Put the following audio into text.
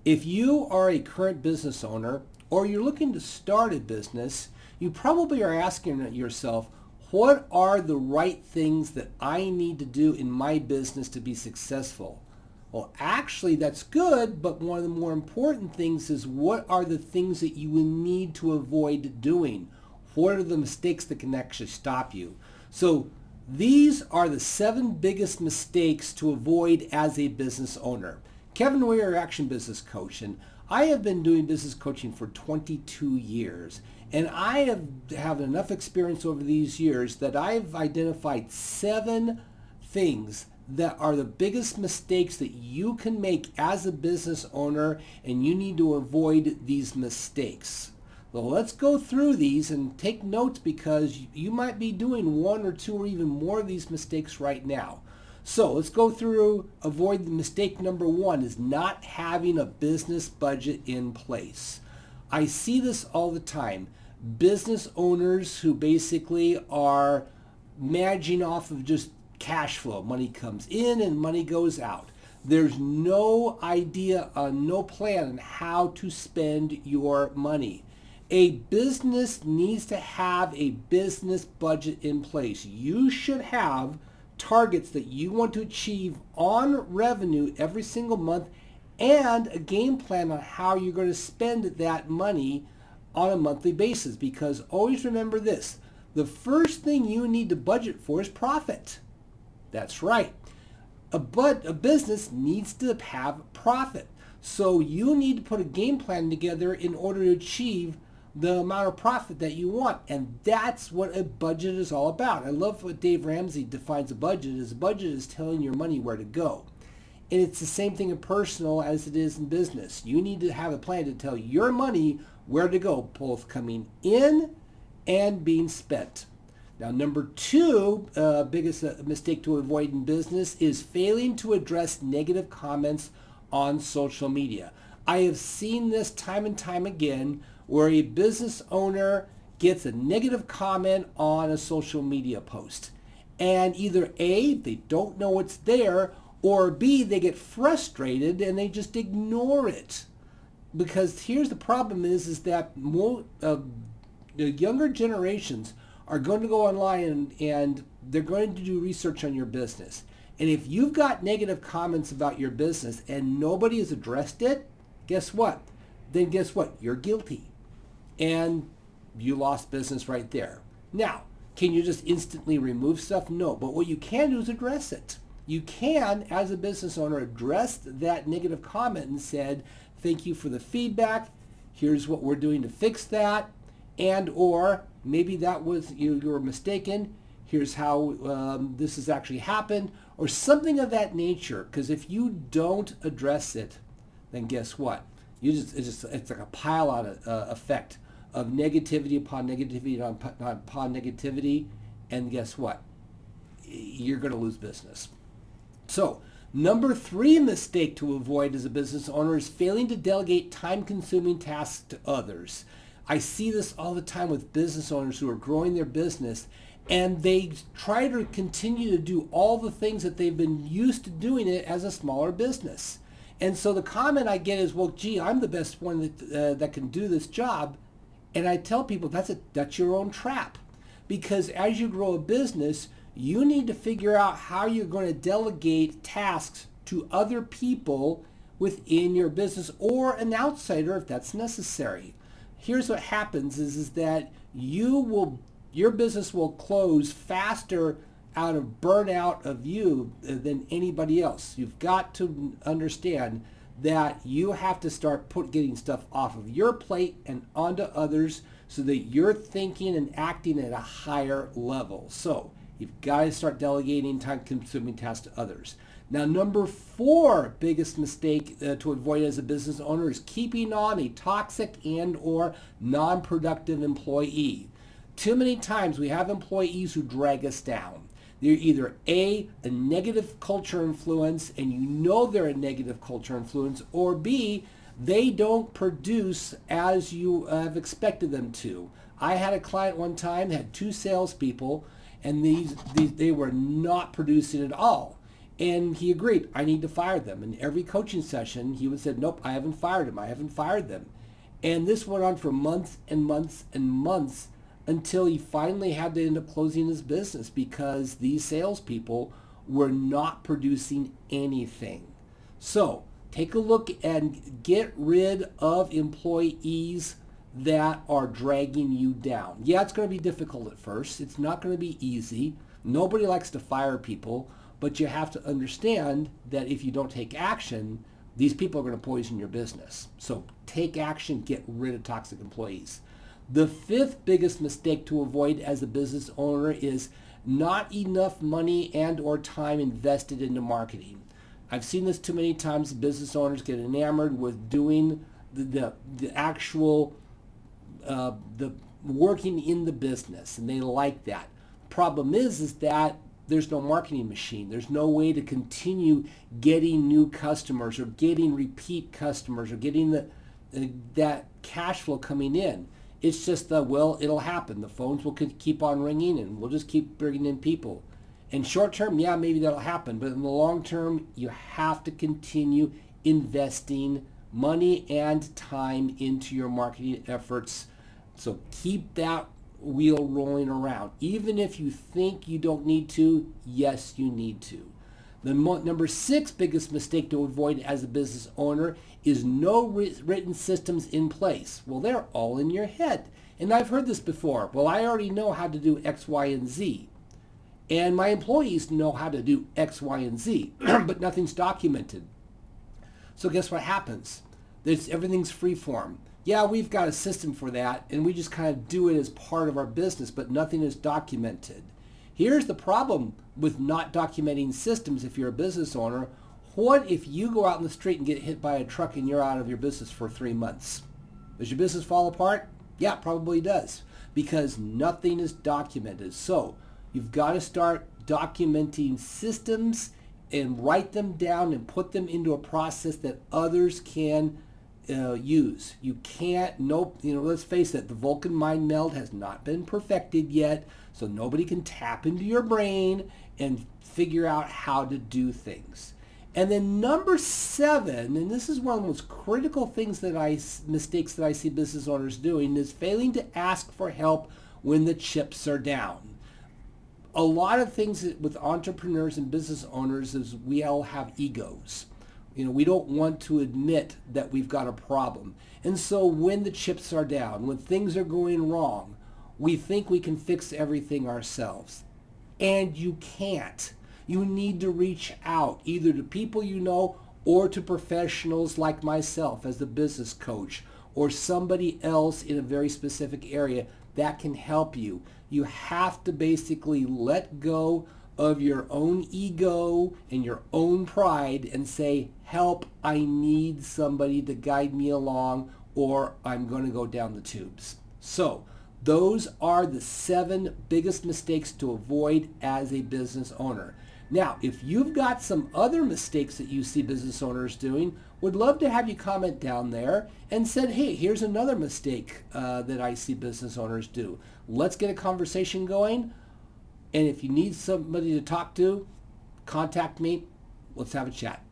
If you are a current business owner or you're looking to start a business, you probably are asking yourself, what are the right things that I need to do in my business to be successful? Well, actually, that's good, but one of the more important things is what are the things that you will need to avoid doing? What are the mistakes that can actually stop you? So these are the 7 biggest mistakes to avoid as a business owner. Kevin Weir, Action Business Coach, and I have been doing business coaching for 22 years. And I have enough experience over these years that I've identified 7 things that are the biggest mistakes that you can make as a business owner, and you need to avoid these mistakes. So let's go through these and take notes, because you might be doing 1 or 2 or even more of these mistakes right now. So let's go through. Avoid the mistake number 1 is not having a business budget in place. I see this all the time. Business owners who basically are managing off of just cash flow. Money comes in and money goes out. There's no idea, no plan on how to spend your money. A business needs to have a business budget in place. You should have targets that you want to achieve on revenue every single month, and a game plan on how you're going to spend that money on a monthly basis. Because always remember this, the first thing you need to budget for is profit. That's right. But a business needs to have profit. So you need to put a game plan together in order to achieve the amount of profit that you want. And that's what a budget is all about. I love what Dave Ramsey defines a budget as. A budget is telling your money where to go. And it's the same thing in personal as it is in business. You need to have a plan to tell your money where to go, both coming in and being spent. Now, number 2, biggest mistake to avoid in business is failing to address negative comments on social media. I have seen this time and time again, where a business owner gets a negative comment on a social media post. And either A, they don't know it's there, or B, they get frustrated and they just ignore it. Because here's the problem is that the younger generations are going to go online and they're going to do research on your business. And if you've got negative comments about your business and nobody has addressed it, guess what? Then guess what? You're guilty. And you lost business right there. Now, can you just instantly remove stuff? No. But what you can do is address it. You can, as a business owner, address that negative comment and said, thank you for the feedback. Here's what we're doing to fix that. And or maybe that was you were mistaken. Here's how this has actually happened, or something of that nature. Because if you don't address it, then guess what? It's like a pile-on effect of negativity upon negativity upon negativity, and guess what? You're going to lose business. So, number 3 mistake to avoid as a business owner is failing to delegate time-consuming tasks to others. I see this all the time with business owners who are growing their business, and they try to continue to do all the things that they've been used to doing it as a smaller business. And so the comment I get is, well, gee, I'm the best one that can do this job. And I tell people that's your own trap. Because as you grow a business, you need to figure out how you're going to delegate tasks to other people within your business, or an outsider if that's necessary. Here's what happens is that your business will close faster out of burnout of you than anybody else. You've got to understand that you have to start getting stuff off of your plate and onto others, so that you're thinking and acting at a higher level. So you've got to start delegating time-consuming tasks to others. Now, number 4 biggest mistake to avoid as a business owner is keeping on a toxic and or non-productive employee. Too many times we have employees who drag us down. They're either A, a negative culture influence, and you know they're a negative culture influence, or B, they don't produce as you have expected them to. I had a client one time that had 2 salespeople, and they were not producing at all. And he agreed, I need to fire them. And every coaching session, he would say, nope, I haven't fired them. I haven't fired them. And this went on for months and months and months until he finally had to end up closing his business because these salespeople were not producing anything. So take a look and get rid of employees that are dragging you down. Yeah, it's going to be difficult at first. It's not going to be easy. Nobody likes to fire people, but you have to understand that if you don't take action, these people are going to poison your business. So take action, get rid of toxic employees. The fifth biggest mistake to avoid as a business owner is not enough money and or time invested into marketing. I've seen this too many times. Business owners get enamored with doing the actual the working in the business, and they like that. Problem is that there's no marketing machine. There's no way to continue getting new customers or getting repeat customers or getting that cash flow coming in. It's just well, it'll happen. The phones will keep on ringing and we'll just keep bringing in people. In short term, yeah, maybe that'll happen. But in the long term, you have to continue investing money and time into your marketing efforts. So keep that wheel rolling around. Even if you think you don't need to, yes, you need to. The number 6 biggest mistake to avoid as a business owner is no written systems in place. Well, they're all in your head. And I've heard this before. Well, I already know how to do X, Y, and Z. And my employees know how to do X, Y, and Z, but nothing's documented. So guess what happens? Everything's free form. Yeah, we've got a system for that, and we just kind of do it as part of our business, but nothing is documented. Here's the problem with not documenting systems if you're a business owner. What if you go out in the street and get hit by a truck and you're out of your business for 3 months? Does your business fall apart? Yeah, probably does, because nothing is documented. So you've got to start documenting systems and write them down and put them into a process that others can use. You can't, let's face it, the Vulcan mind meld has not been perfected yet, so nobody can tap into your brain and figure out how to do things. And then number 7, and this is one of the most critical mistakes that I see business owners doing, is failing to ask for help when the chips are down. A lot of things with entrepreneurs and business owners is we all have egos. We don't want to admit that we've got a problem. And so when the chips are down, when things are going wrong, we think we can fix everything ourselves. And you can't. You need to reach out either to people you know or to professionals like myself as the business coach or somebody else in a very specific area that can help you. You have to basically let go of your own ego and your own pride and say, help, I need somebody to guide me along or I'm going to go down the tubes. So those are the 7 biggest mistakes to avoid as a business owner. Now, if you've got some other mistakes that you see business owners doing, would love to have you comment down there and said, hey, here's another mistake that I see business owners do. Let's get a conversation going. And if you need somebody to talk to, contact me. Let's have a chat.